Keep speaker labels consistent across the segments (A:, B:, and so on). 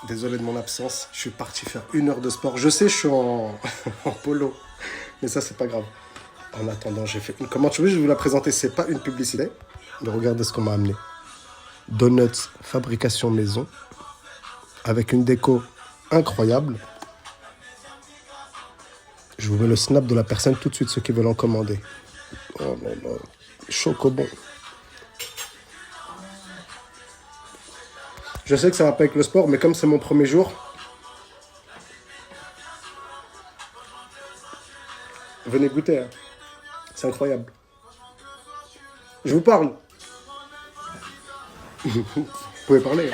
A: Désolé de mon absence. Je suis parti faire 1 heure de sport. Je sais, je suis en, en polo. Mais ça, c'est pas grave. En attendant, j'ai fait une commande. Je vais vous la présenter. C'est pas une publicité. Mais regardez ce qu'on m'a amené. Donuts, fabrication maison. Avec une déco incroyable. Je vous mets le snap de la personne tout de suite, ceux qui veulent en commander. Oh là là. Chocobon. Je sais que ça va pas avec le sport, mais comme c'est mon premier jour, venez goûter. Hein. C'est incroyable. Je vous parle. Vous pouvez parler.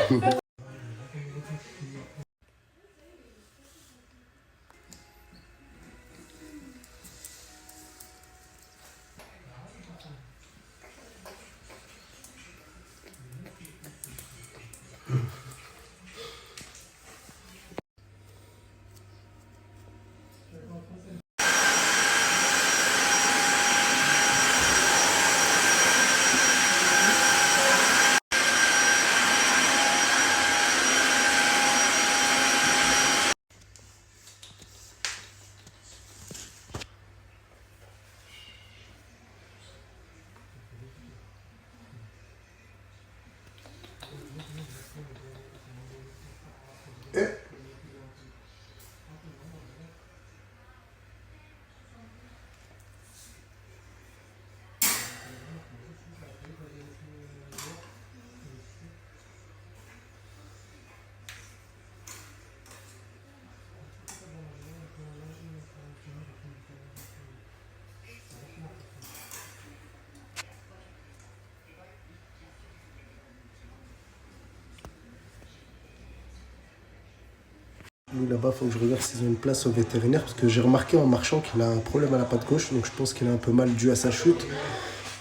A: Lui là-bas, il faut que je regarde s'ils ont une place au vétérinaire parce que j'ai remarqué en marchant qu'il a un problème à la patte gauche, donc je pense qu'il a un peu mal dû à sa chute.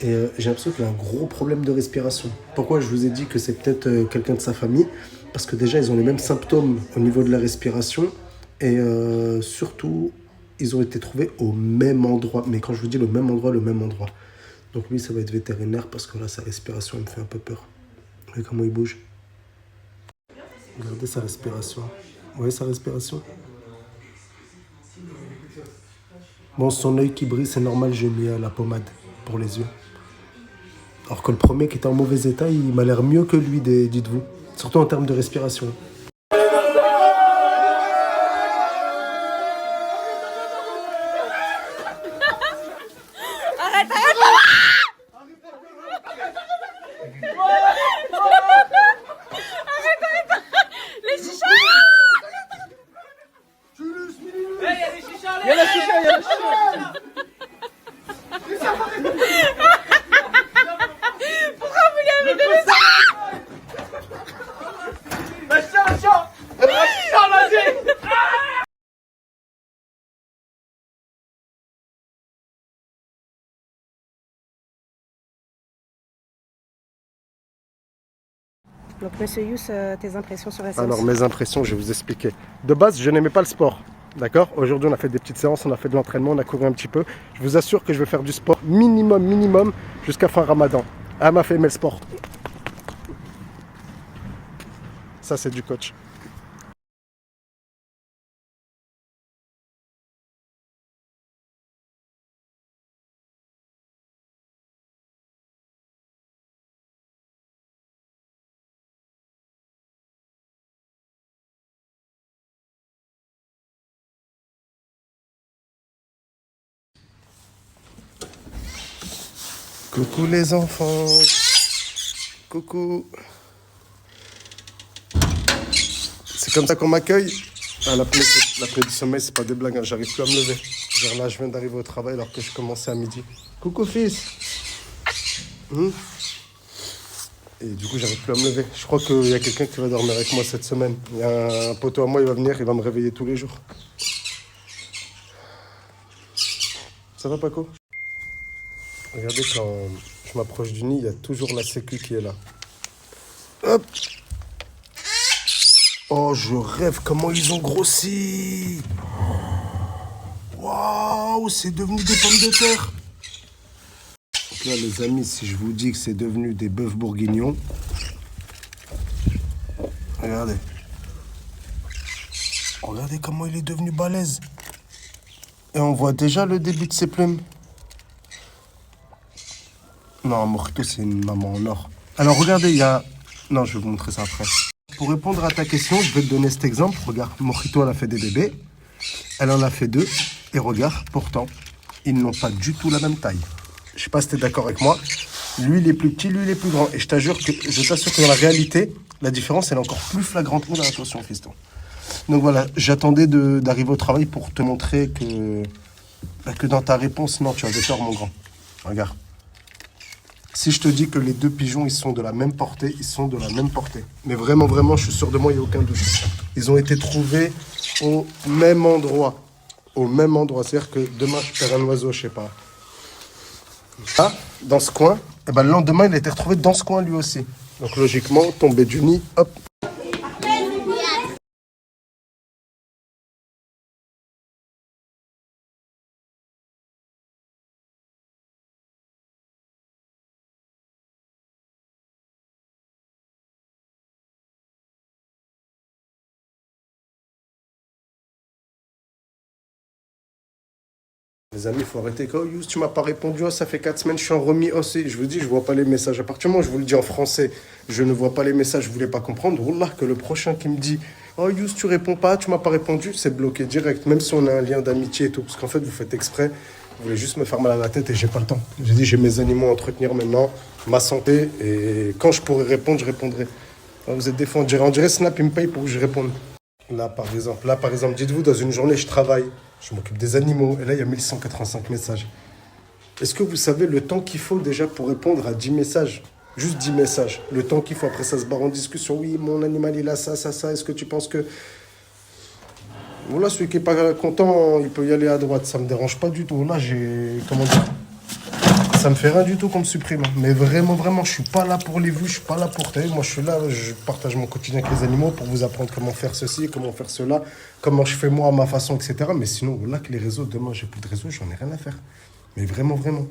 A: Et j'ai l'impression qu'il a un gros problème de respiration. Pourquoi je vous ai dit que c'est peut-être quelqu'un de sa famille? Parce que déjà, ils ont les mêmes symptômes au niveau de la respiration et surtout, ils ont été trouvés au même endroit. Mais quand je vous dis le même endroit, le même endroit. Donc lui, ça va être vétérinaire parce que là, sa respiration, elle me fait un peu peur. Regardez comment il bouge. Regardez sa respiration. Vous voyez sa respiration? Bon, son œil qui brille, c'est normal, j'ai mis la pommade pour les yeux. Alors que le premier qui était en mauvais état, il m'a l'air mieux que lui, dites-vous. Surtout en termes de respiration.
B: Donc, Monsieur Yous, tes impressions sur la séance?
A: Alors, mes impressions, je vais vous expliquer. De base, je n'aimais pas le sport. D'accord? Aujourd'hui, on a fait des petites séances, on a fait de l'entraînement, on a couru un petit peu. Je vous assure que je vais faire du sport minimum, jusqu'à fin Ramadan. Elle m'a fait aimer le sport. Ça, c'est du coach. Coucou les enfants. Coucou. C'est comme ça qu'on m'accueille. Ah, l'apnée du sommeil, c'est pas des blagues, hein. J'arrive plus à me lever. Genre là, je viens d'arriver au travail alors que je commençais à midi. Coucou fils. Et du coup, j'arrive plus à me lever. Je crois qu'il y a quelqu'un qui va dormir avec moi cette semaine. Il y a un poteau à moi, il va venir, il va me réveiller tous les jours. Ça va, Paco? Regardez, quand je m'approche du nid, il y a toujours la sécu qui est là. Hop! Oh, je rêve comment ils ont grossi! Waouh, c'est devenu des pommes de terre! Donc là, les amis, si je vous dis que c'est devenu des bœufs bourguignons, regardez. Regardez comment il est devenu balèze. Et on voit déjà le début de ses plumes. Non, Mojito, c'est une maman en or. Alors regardez, il y a... Non, je vais vous montrer ça après. Pour répondre à ta question, je vais te donner cet exemple. Regarde, Mojito, elle a fait des bébés. Elle en a fait 2. Et regarde, pourtant, ils n'ont pas du tout la même taille. Je sais pas si tu es d'accord avec moi. Lui, il est plus petit, lui, il est plus grand. Et je t'assure que dans la réalité, la différence, elle est encore plus flagrante. Oula, attention, fiston. Donc voilà, j'attendais d'arriver au travail pour te montrer que dans ta réponse, non, tu avais tort, mon grand. Regarde. Si je te dis que les 2 pigeons, ils sont de la même portée, ils sont de la même portée. Mais vraiment, vraiment, je suis sûr de moi, il n'y a aucun doute. Ils ont été trouvés au même endroit. Au même endroit. C'est-à-dire que demain, je perds un oiseau, je sais pas. Là, dans ce coin, et ben, le lendemain, il a été retrouvé dans ce coin lui aussi. Donc logiquement, tombé du nid, hop. Les amis, il faut arrêter. Oh, Yous, tu m'as pas répondu. Oh, ça fait 4 semaines, je suis en remis. Oh, je vous dis, je vois pas les messages. À partir du moment où je vous le dis en français, je ne vois pas les messages, je voulais pas comprendre. Wallah, que le prochain qui me dit oh, Yous, tu réponds pas, tu m'as pas répondu, c'est bloqué direct. Même si on a un lien d'amitié et tout. Parce qu'en fait, vous faites exprès. Vous voulez juste me faire mal à la tête et j'ai pas le temps. J'ai dit, j'ai mes animaux à entretenir maintenant, ma santé. Et quand je pourrai répondre, je répondrai. Oh, vous êtes des fois, on dirait Snap, il me paye pour que je réponde. Là, par exemple, dites-vous, dans une journée, je travaille. Je m'occupe des animaux. Et là, il y a 1185 messages. Est-ce que vous savez le temps qu'il faut déjà pour répondre à 10 messages? Juste 10 messages. Le temps qu'il faut. Après, ça se barre en discussion. Oui, mon animal, il a ça, ça, ça. Est-ce que tu penses que... Voilà, celui qui n'est pas content, il peut y aller à droite. Ça ne me dérange pas du tout. Là, comment dire? Ça me fait rien du tout qu'on me supprime. Mais vraiment, vraiment, je suis pas là pour les vues. Je suis pas là pour... Moi, je suis là, je partage mon quotidien avec les animaux pour vous apprendre comment faire ceci, comment faire cela, comment je fais moi à ma façon, etc. Mais sinon, là, que les réseaux, demain, j'ai plus de réseau, j'en ai rien à faire. Mais vraiment, vraiment.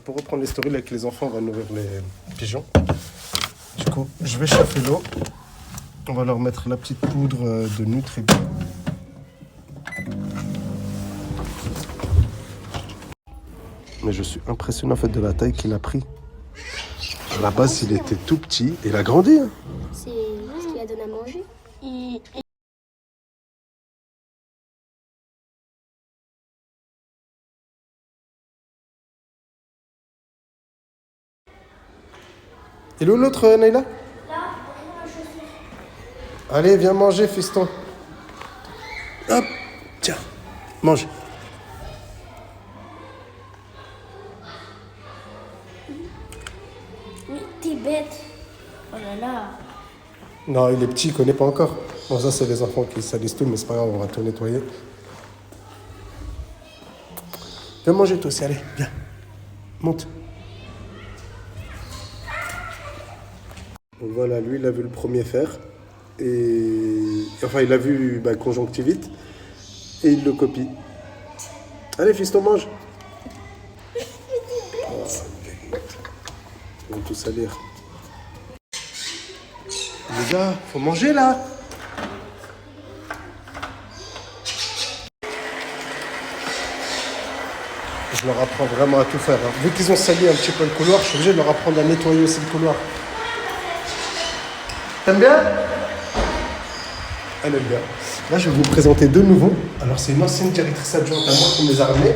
A: Pour reprendre les stories, là, avec les enfants, on va nourrir les pigeons. Du coup, je vais chauffer l'eau. On va leur mettre la petite poudre de Nutribio. Mais je suis impressionné en fait de la taille qu'il a pris. À la base, il était tout petit et il a grandi. Hein.
C: C'est ce qu'il a donné à manger.
A: Et l'autre, Naïla? Allez, viens manger, fiston. Hop, tiens, mange.
C: Mais t'es bête. Oh là là.
A: Non, il est petit, il connaît pas encore. Bon, ça, c'est les enfants qui salissent tout, mais c'est pas grave, on va tout nettoyer. Viens manger toi aussi, allez, viens. Monte. Donc voilà, lui, il a vu le premier faire. Enfin, il a vu conjonctivite. Et il le copie. Allez, fiston, mange. Oh, ils vont tout salir. Les gars, faut manger là. Je leur apprends vraiment à tout faire. Hein. Vu qu'ils ont sali un petit peu le couloir, je suis obligé de leur apprendre à nettoyer aussi le couloir. T'aimes bien? Elle aime bien. Là, je vais vous présenter deux nouveaux. Alors, c'est une ancienne directrice adjointe à moi qui me les a ramenés.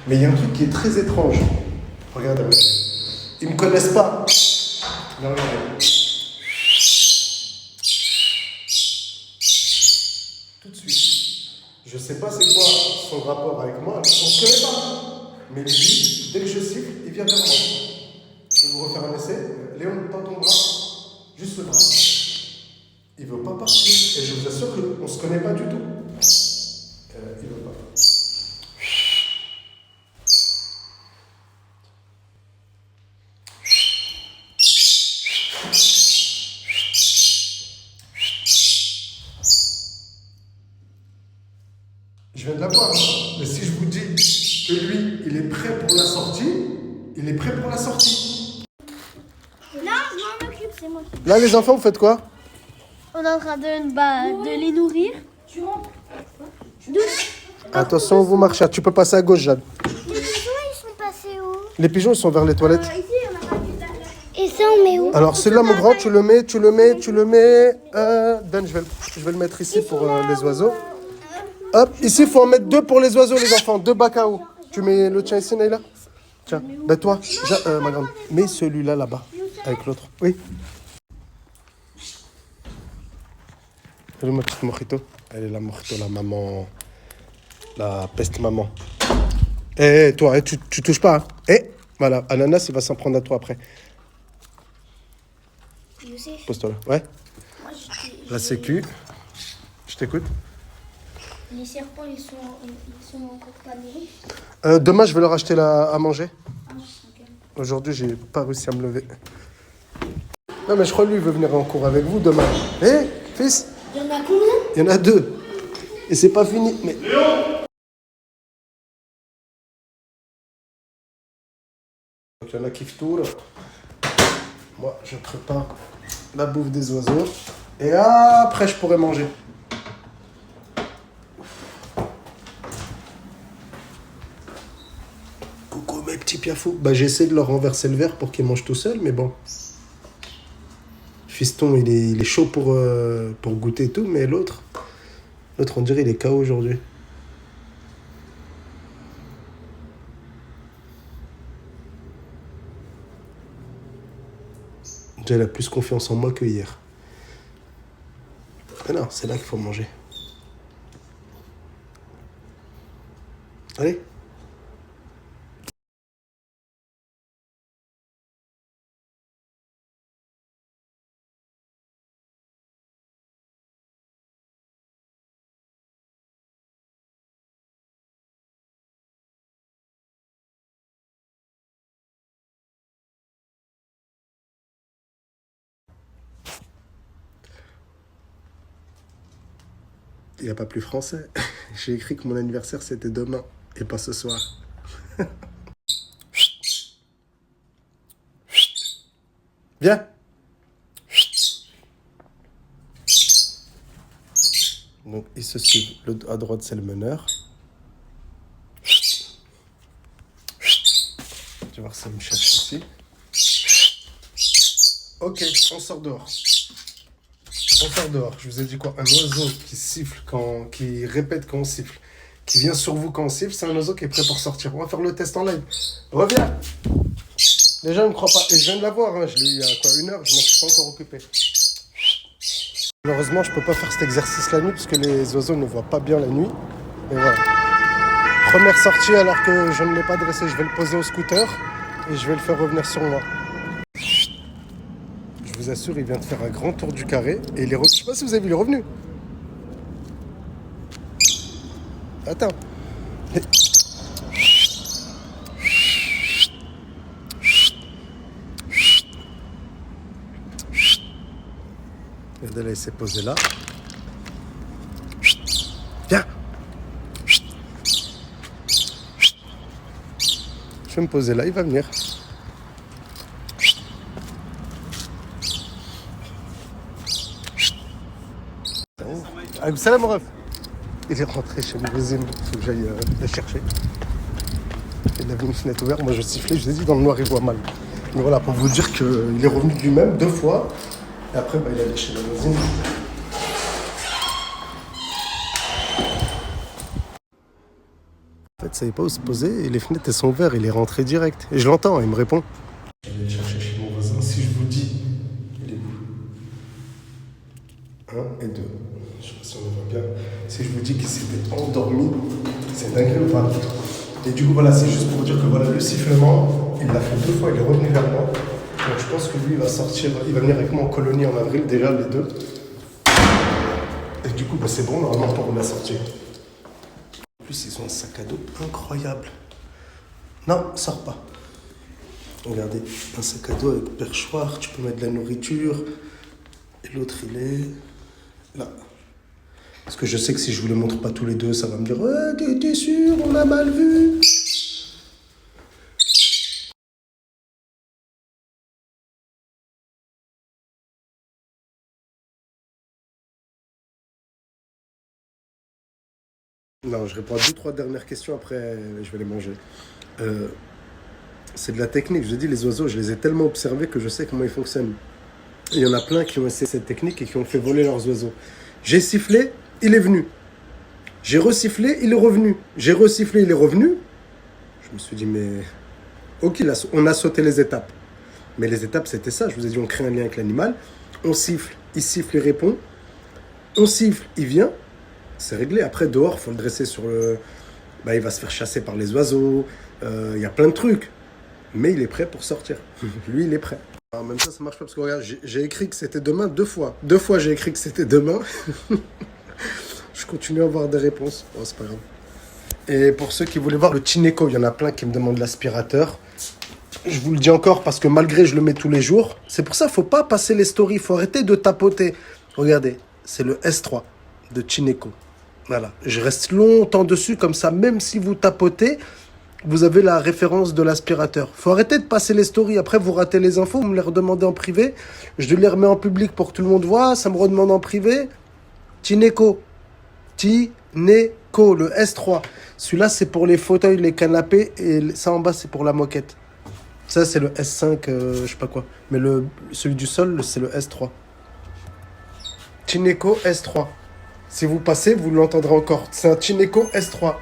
A: Mais il y a un truc qui est très étrange. Regardez. Ils ne me connaissent pas. Non, regardez. Tout de suite. Je ne sais pas c'est quoi son rapport avec moi. On ne se connaît pas. Mais lui, dès que je siffle, il vient vers moi. Je vais vous refaire un essai. Léon, tends ton bras. Juste le bras. Il ne veut pas partir. Et je vous assure qu'on ne se connaît pas du tout. Il ne veut pas. Je viens de la voir. Mais si je vous dis que lui, il est prêt pour la sortie, il est prêt pour la sortie.
C: Non, je m'en occupe, c'est moi.
A: Là, les enfants, vous faites quoi?
C: On est en train de les nourrir. Tu rentres.
A: Attention, vous marchez. Tu peux passer à gauche, Jade.
C: Les pigeons, ils sont passés où?
A: Les pigeons, ils sont vers les toilettes.
C: Ici, on a pas vu là. Et ça, on met où?
A: Alors, celui-là, mon grand, tu le mets. Dan, je vais le mettre ici pour les oiseaux. Hop, ici, il faut en mettre 2 pour les oiseaux, les enfants. 2 bacs à eau. Tu mets le tien ici, Naïla? Tiens, ben toi, ma grande, mets celui-là là-bas, avec l'autre. Oui. Elle est ma petite mojito. Elle est la mojito, la maman. La peste maman. Eh, toi, tu touches pas. Hein. Eh, voilà, Ananas, il va s'en prendre à toi après.
C: Youssef,
A: Pose-toi là. Ouais.
C: moi,
A: La sécu. Je t'écoute.
C: les serpents, ils sont encore pas nourris.
A: Demain, je vais leur acheter à manger.
C: Ah, ok.
A: Aujourd'hui, j'ai pas réussi à me lever. Non, mais je crois que lui, il veut venir en cours avec vous demain. Eh, fils,
C: Il y en a combien?
A: il y en a 2. Et c'est pas fini. Mais... Donc, il y en a qui tournent. Moi, je prépare la bouffe des oiseaux. Et après, je pourrai manger. Coucou mes petits piafous. Bah, j'essaie de leur renverser le verre pour qu'ils mangent tout seuls, mais bon. Fiston, il est chaud pour goûter et tout, mais l'autre, on dirait, il est KO aujourd'hui. Déjà, il a plus confiance en moi que hier. Mais non, c'est là qu'il faut manger. Allez. Il n'y a pas plus français. J'ai écrit que mon anniversaire, c'était demain et pas ce soir. Viens. Donc, ils se suivent. À droite, c'est le meneur. Tu vas voir, ça me cherche ici. Ok, on sort dehors. On sort dehors. Je vous ai dit quoi? Un oiseau qui siffle qui répète quand on siffle, qui vient sur vous quand on siffle, c'est un oiseau qui est prêt pour sortir. On va faire le test en live. Reviens. Les gens ne me croient pas. Et je viens de l'avoir. Hein. Je l'ai eu il y a quoi, 1 heure. Je m'en suis pas encore occupé. Malheureusement, je peux pas faire cet exercice la nuit parce que les oiseaux ne voient pas bien la nuit. Et voilà. Première sortie alors que je ne l'ai pas dressé. Je vais le poser au scooter et je vais le faire revenir sur moi. Je vous assure, il vient de faire un grand tour du carré et il est revenu. Je sais pas si vous avez vu, il est revenu. Attends. Regardez là, il s'est posé là. Viens. Je vais me poser là, il va venir. Salam ref. Il est rentré chez une voisine, il faut que j'aille le chercher. Il avait une fenêtre ouverte, moi je sifflais, je vous ai dit dans le noir il voit mal. Mais voilà, pour vous dire qu'il est revenu de lui-même 2 fois. Et après, il est allé chez la voisine. En fait, ça savait pas où se poser et les fenêtres elles sont ouvertes, il est rentré direct. Et je l'entends, il me répond. Je vais aller le chercher chez mon voisin, si je vous dis, il est où? 1 et 2. Je sais pas si on le voit bien. Si je vous dis qu'il s'était endormi, c'est dingue ou pas? Et du coup, voilà, c'est juste pour dire que voilà, le sifflement, il l'a fait 2 fois, il est revenu vers moi. Donc je pense que lui, il va sortir, il va venir avec moi en colonie en avril, déjà les 2. Et du coup, bah, c'est bon, normalement, pour la sortie. En plus, ils ont un sac à dos incroyable. Non, sors pas. Regardez, un sac à dos avec perchoir, tu peux mettre de la nourriture. Et l'autre, il est là. Parce que je sais que si je vous les montre pas tous les deux, ça va me dire ouais, t'es sûr, on a mal vu. Non, je réponds à deux, trois dernières questions, après je vais les manger. Euh, c'est de la technique. Je vous ai dit, les oiseaux, je les ai tellement observés que je sais comment ils fonctionnent. Il y en a plein qui ont essayé cette technique et qui ont fait voler leurs oiseaux. J'ai sifflé, il est venu. J'ai resifflé, il est revenu. J'ai resifflé, il est revenu. Je me suis dit, mais... Ok, là, on a sauté les étapes. Mais les étapes, c'était ça. Je vous ai dit, on crée un lien avec l'animal. On siffle, il siffle, il répond. On siffle, il vient. C'est réglé. Après, dehors, il faut le dresser sur le... Bah, il va se faire chasser par les oiseaux. Il y a plein de trucs. Mais il est prêt pour sortir. Lui, il est prêt. Alors, même ça marche pas parce que regarde, j'ai écrit que c'était demain 2 fois. 2 fois, j'ai écrit que c'était demain. Je continue à avoir des réponses. Oh, c'est pas grave. Et pour ceux qui voulaient voir le Tineco, il y en a plein qui me demandent l'aspirateur. Je vous le dis encore parce que malgré je le mets tous les jours, c'est pour ça qu'il ne faut pas passer les stories, il faut arrêter de tapoter. Regardez, c'est le S3 de Tineco. Voilà, je reste longtemps dessus comme ça, même si vous tapotez, vous avez la référence de l'aspirateur. Il faut arrêter de passer les stories, après vous ratez les infos, vous me les redemandez en privé, je les remets en public pour que tout le monde voit, ça me redemande en privé. Tineco, Tineco, le S3. Celui-là, c'est pour les fauteuils, les canapés, et ça en bas, c'est pour la moquette. Ça, c'est le S5, je sais pas quoi. Mais celui du sol, c'est le S3. Tineco S3. Si vous passez, vous l'entendrez encore. C'est un Tineco S3.